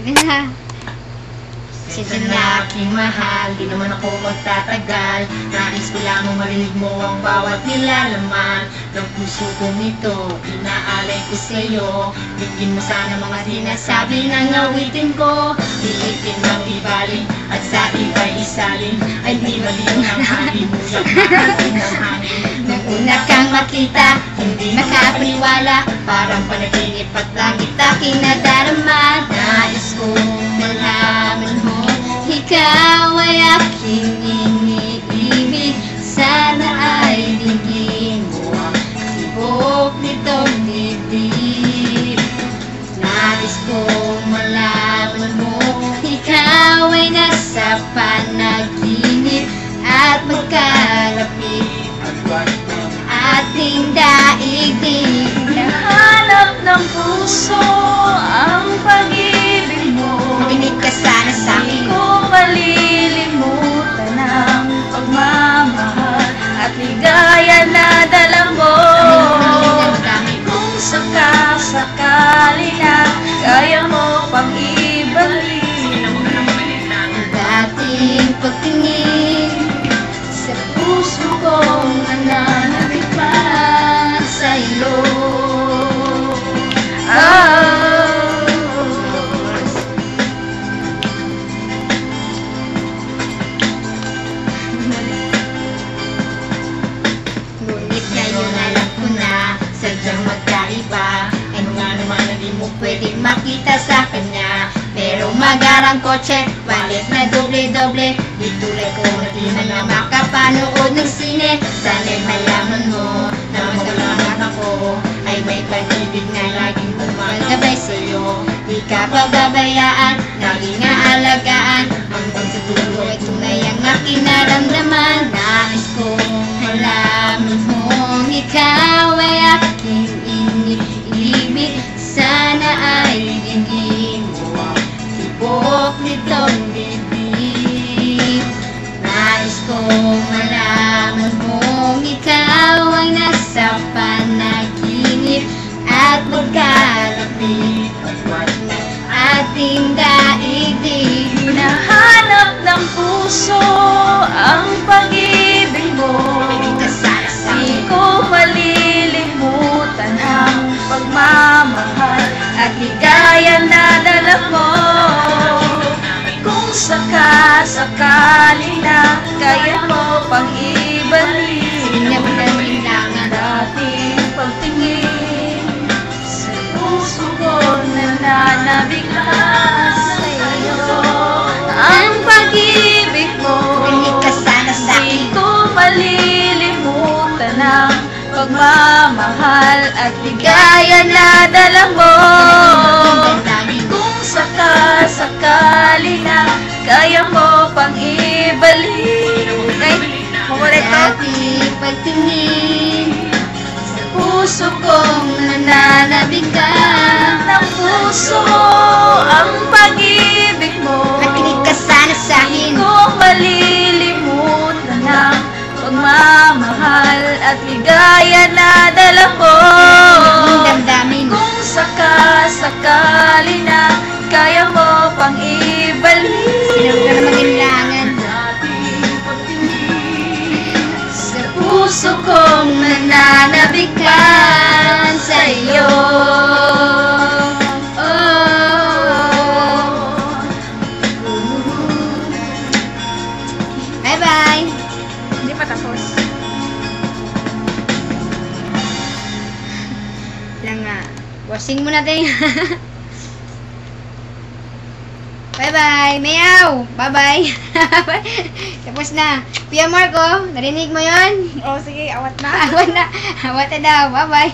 Sige na. Sensya na aking mahal, di naman ako magtatagal. Nais ko lamang marinig mo ang bawat nilalaman ng puso kong ito, inaalay ko sa'yo. Bigyan mo sana mga sinasabi ng awitin ko. Pilitin ng ibaling at sa iba'y isalin. Ay di maliw ng hangin, muyak maasin ng hangin. Nung una kang makita, hindi makapaniwala. Parang panaginip at langit aking nadarama. Nais kong malaman mo, ikaw ay aking iniibig. Sana ay dinggin mo ang tibok nitong dibdib. Nais kong malaman mo, ikaw ay nasa panaginip at magkalapit ating daigdig. Nahanap ng puso ang pag-ibig mo. Makinig ka sana sa Di akin. ko malilimutan ang pagmamahal at ligaya na dala mo. Kung sakasakali na kaya mo pang ibalik Ang dating pagtingin sa puso kong nananabik pa sa'yo. Ngunit ngayon alam ko na sadyang magkaiba. Ano nga naman na di mo pwedeng makita sa kanya. Merong magarang kotse, palit na doble-doble. Di tulad ko na di na makapanood ng sine. Sana'y malaman mo na magalaman ako ay may pag-ibig na laging gumagabay sa'yo. Di ka pababayaan, laging aalagaan. Hanggang sa dulo ay tunay ang aking naramdaman. Nais kong malaman mo, ikaw ay aking iniibig. Sana ay dinggin mo ang tibok nitong bibig. Nais kong malaman mo, ikaw ay nasa panaginip at magkalapit ating daigdig. Hinahanap ng puso ang pag-ibig mo. Makinig ka sana sa Di akin. ko malilimutan ang pagmamahal at ligaya na dala mo. Kung sakasakali na kaya mo pang ibalik Sinamdamin lang ang dating pagtingin sa puso ko nananabik na sa'yo. Ang pag-ibig mo Makinig ka sana sa di akin. ko malilimutan ang pagmamahal at ligaya na dala mo. Kung sakasakali na kaya mo pang ibalik Ating pagtingin sa puso kong nananabigan. ng puso ang pag-ibig mo. Makinig ka sana sa Di akin. ko malilimutan ang pagmamahal at ligaya na dala mo. Damdamin. Kung sakasakali na kaya mo pang ibalik Sino ka na magkailangan sa puso kong nananabikan sa'yo. Bye-bye. Hindi pa tapos. Lang nga. Bossing mo natin. Bye-bye. Meow. Bye-bye. Tapos na. Pia Marco, narinig mo yon? Oh, sige, awat na. Awat na. Awat na daw. Bye-bye.